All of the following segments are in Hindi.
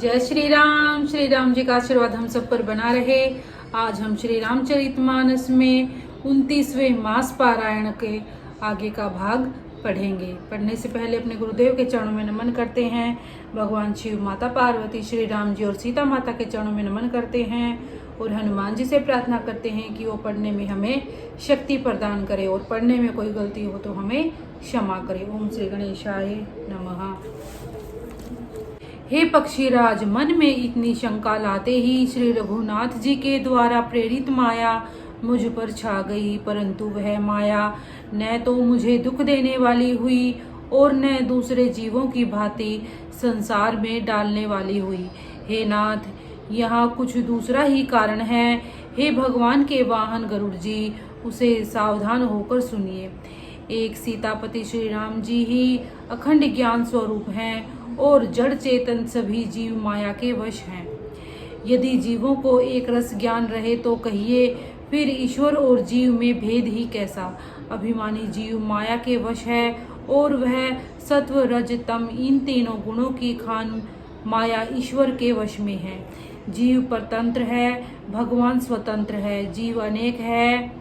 जय श्री राम जी का आशीर्वाद हम सब पर बना रहे। आज हम श्री रामचरितमानस में 29वें मास पारायण के आगे का भाग पढ़ेंगे। पढ़ने से पहले अपने गुरुदेव के चरणों में नमन करते हैं। भगवान शिव, माता पार्वती, श्री राम जी और सीता माता के चरणों में नमन करते हैं और हनुमान जी से प्रार्थना करते हैं कि वो पढ़ने में हमें शक्ति प्रदान करे और पढ़ने में कोई गलती हो तो हमें क्षमा करे। ओम श्री गणेशाय नमः। हे पक्षीराज, मन में इतनी शंका लाते ही श्री रघुनाथ जी के द्वारा प्रेरित माया मुझ पर छा गई, परंतु वह माया न तो मुझे दुख देने वाली हुई और न दूसरे जीवों की भांति संसार में डालने वाली हुई। हे नाथ, यहाँ कुछ दूसरा ही कारण है। हे भगवान के वाहन गरुड़ जी, उसे सावधान होकर सुनिए। एक सीतापति श्री राम जी ही अखंड ज्ञान स्वरूप हैं और जड़ चेतन सभी जीव माया के वश हैं। यदि जीवों को एक रस ज्ञान रहे तो कहिए फिर ईश्वर और जीव में भेद ही कैसा। अभिमानी जीव माया के वश है और वह सत्व रज तम इन तीनों गुणों की खान माया ईश्वर के वश में है। जीव परतंत्र है, भगवान स्वतंत्र है। जीव अनेक है,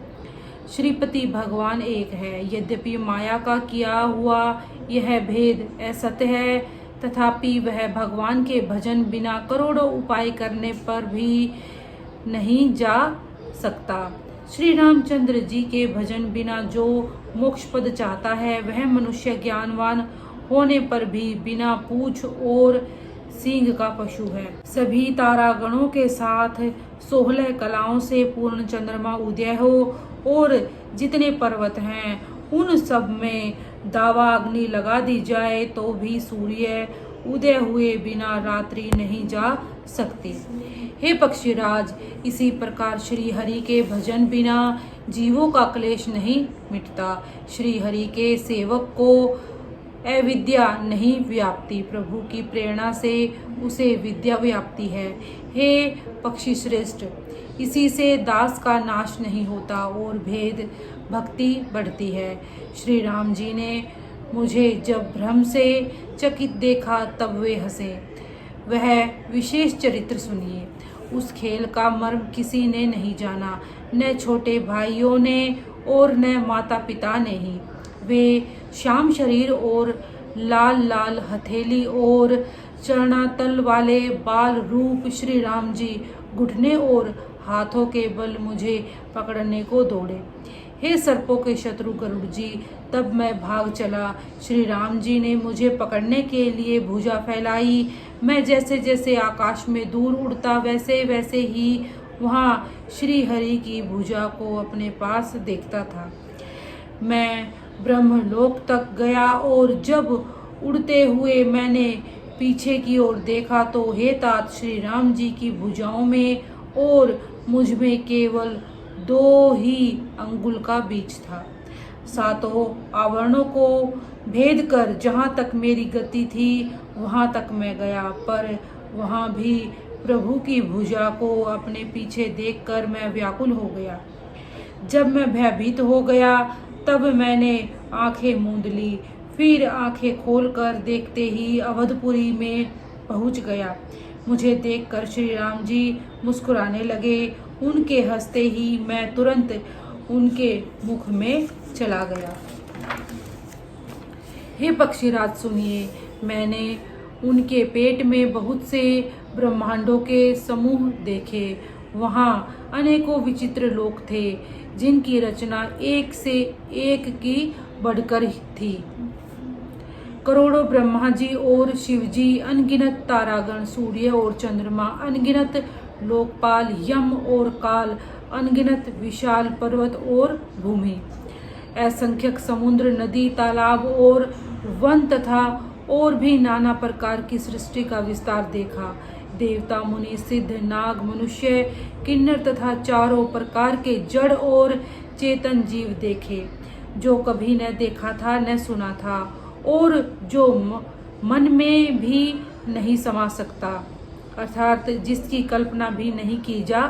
श्रीपति भगवान एक है। यद्यपि माया का किया हुआ यह भेद असत्य है, तथापि वह भगवान के भजन बिना करोड़ों उपाय करने पर भी नहीं जा सकता। श्री रामचंद्र जी के भजन बिना जो मोक्ष पद चाहता है, वह मनुष्य ज्ञानवान होने पर भी बिना पूछ और सींग का पशु है। सभी तारागणों के साथ 16 कलाओं से पूर्ण चंद्रमा उदय हो और जितने पर्वत हैं उन सब में दावा अग्नि लगा दी जाए तो भी सूर्य उदय हुए बिना रात्रि नहीं जा सकती। हे पक्षीराज, इसी प्रकार श्री हरि के भजन बिना जीवों का क्लेश नहीं मिटता। श्री हरि के सेवक को अविद्या नहीं व्याप्ति, प्रभु की प्रेरणा से उसे विद्या व्याप्ति है। हे पक्षी श्रेष्ठ, इसी से दास का नाश नहीं होता और भेद भक्ति बढ़ती है। श्री राम जी ने मुझे जब भ्रम से चकित देखा तब वे हंसे। वह विशेष चरित्र सुनिए। उस खेल का मर्म किसी ने नहीं जाना, न छोटे भाइयों ने और न माता पिता ने ही। वे श्याम शरीर और लाल लाल हथेली और चरणातल वाले बाल रूप श्री राम जी घुटने और हाथों के बल मुझे पकड़ने को दौड़े। हे सर्पों के शत्रु गरुड़ जी, तब मैं भाग चला। श्री राम जी ने मुझे पकड़ने के लिए भुजा फैलाई। मैं जैसे जैसे आकाश में दूर उड़ता वैसे वैसे ही वहाँ श्री हरि की भुजा को अपने पास देखता था। मैं ब्रह्मलोक तक गया और जब उड़ते हुए मैंने पीछे की ओर देखा तो हे तात, श्री राम जी की भुजाओं में और मुझ में केवल 2 ही अंगुल का बीच था। सातों आवरणों को भेद कर जहाँ तक मेरी गति थी वहाँ तक मैं गया, पर वहाँ भी प्रभु की भुजा को अपने पीछे देखकर मैं व्याकुल हो गया। जब मैं भयभीत हो गया तब मैंने आंखें मूंद ली, फिर आंखें खोलकर देखते ही अवधपुरी में पहुँच गया। मुझे देखकर श्री राम जी मुस्कुराने लगे। उनके हंसते ही मैं तुरंत उनके मुख में चला गया। हे पक्षीराज सुनिए, मैंने उनके पेट में बहुत से ब्रह्मांडों के समूह देखे। वहाँ अनेकों विचित्र लोक थे जिनकी रचना एक से एक की बढ़कर थी। करोड़ों ब्रह्मा जी और शिव जी, अनगिनत तारागण, सूर्य और चंद्रमा, अनगिनत लोकपाल, यम और काल, अनगिनत विशाल पर्वत और भूमि, असंख्यक समुद्र, नदी, तालाब और वन तथा और भी नाना प्रकार की सृष्टि का विस्तार देखा। देवता, मुनि, सिद्ध, नाग, मनुष्य, किन्नर तथा चारों प्रकार के जड़ और चेतन जीव देखे, जो कभी न देखा था न सुना था और जो मन में भी नहीं समा सकता, अर्थात जिसकी कल्पना भी नहीं की जा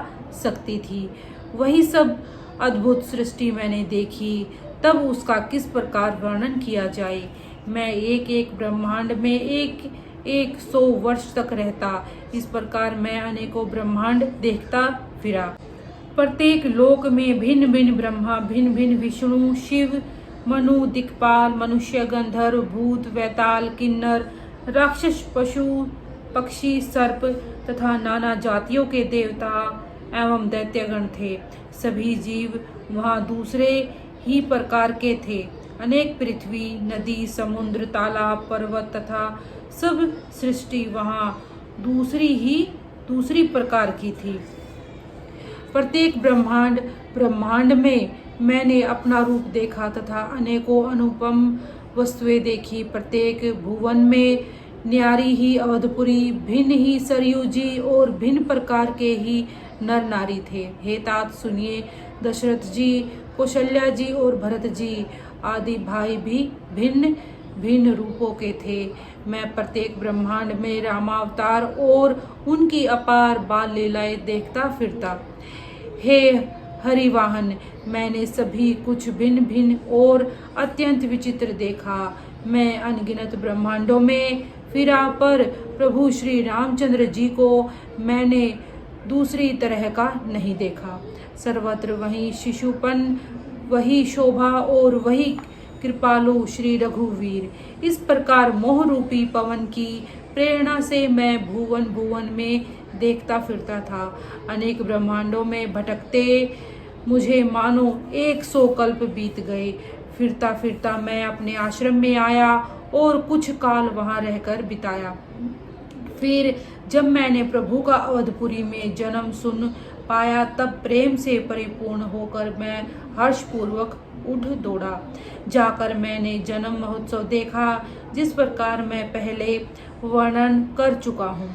सकती थी। वही सब अद्भुत सृष्टि मैंने देखी, तब उसका किस प्रकार वर्णन किया जाए। मैं एक एक ब्रह्मांड में एक 100 वर्ष तक रहता। इस प्रकार मैं अनेकों ब्रह्मांड देखता फिरा। प्रत्येक लोक में भिन्न भिन्न ब्रह्मा, भिन्न भिन्न विष्णु, शिव, मनु, दिक्पाल, मनुष्य, गंधर्व, भूत, वैताल, किन्नर, राक्षस, पशु, पक्षी, सर्प तथा नाना जातियों के देवता एवं दैत्यगण थे। सभी जीव वहाँ दूसरे ही प्रकार के थे। अनेक पृथ्वी, नदी, समुद्र, तालाब, पर्वत तथा सब सृष्टि वहाँ दूसरी प्रकार की थी। प्रत्येक ब्रह्मांड में मैंने अपना रूप देखा तथा अनेकों अनुपम वस्तुएं देखी। प्रत्येक भुवन में न्यारी ही अवधपुरी, भिन्न ही सरयू जी और भिन्न प्रकार के ही नर नारी थे। हे तात सुनिए, दशरथ जी, कौशल्या जी और भरत जी आदि भाई भी भिन्न भिन्न रूपों के थे। मैं प्रत्येक ब्रह्मांड में रामावतार और उनकी अपार बाल लीलाएं देखता फिरता। हे हरिवाहन, मैंने सभी कुछ भिन्न भिन्न और अत्यंत विचित्र देखा। मैं अनगिनत ब्रह्मांडों में फिरा, पर प्रभु श्री रामचंद्र जी को मैंने दूसरी तरह का नहीं देखा। सर्वत्र वही शिशुपन, वही शोभा और वही कृपालु श्री रघुवीर। इस प्रकार मोह रूपी पवन की प्रेरणा से मैं भुवन भुवन में देखता फिरता था। अनेक ब्रह्मांडों में भटकते मुझे मानो 100 कल्प बीत गए। फिरता फिरता मैं अपने आश्रम में आया और कुछ काल वहां रहकर बिताया। फिर जब मैंने प्रभु का अवधपुरी में जन्म सुन पाया, तब प्रेम से परिपूर्ण होकर मैं हर्षपूर्वक उठ दौड़ा। जाकर मैंने जन्म महोत्सव देखा, जिस प्रकार मैं पहले वर्णन कर चुका हूँ।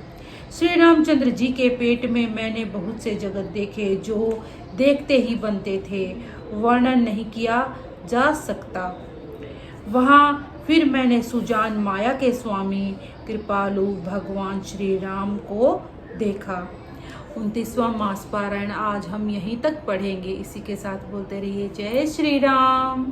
श्री रामचंद्र जी के पेट में मैंने बहुत से जगत देखे, जो देखते ही बनते थे, वर्णन नहीं किया जा सकता। वहाँ फिर मैंने सुजान माया के स्वामी कृपालु भगवान श्री राम को देखा। 29वां मास पारायण आज हम यहीं तक पढ़ेंगे। इसी के साथ बोलते रहिए जय श्री राम।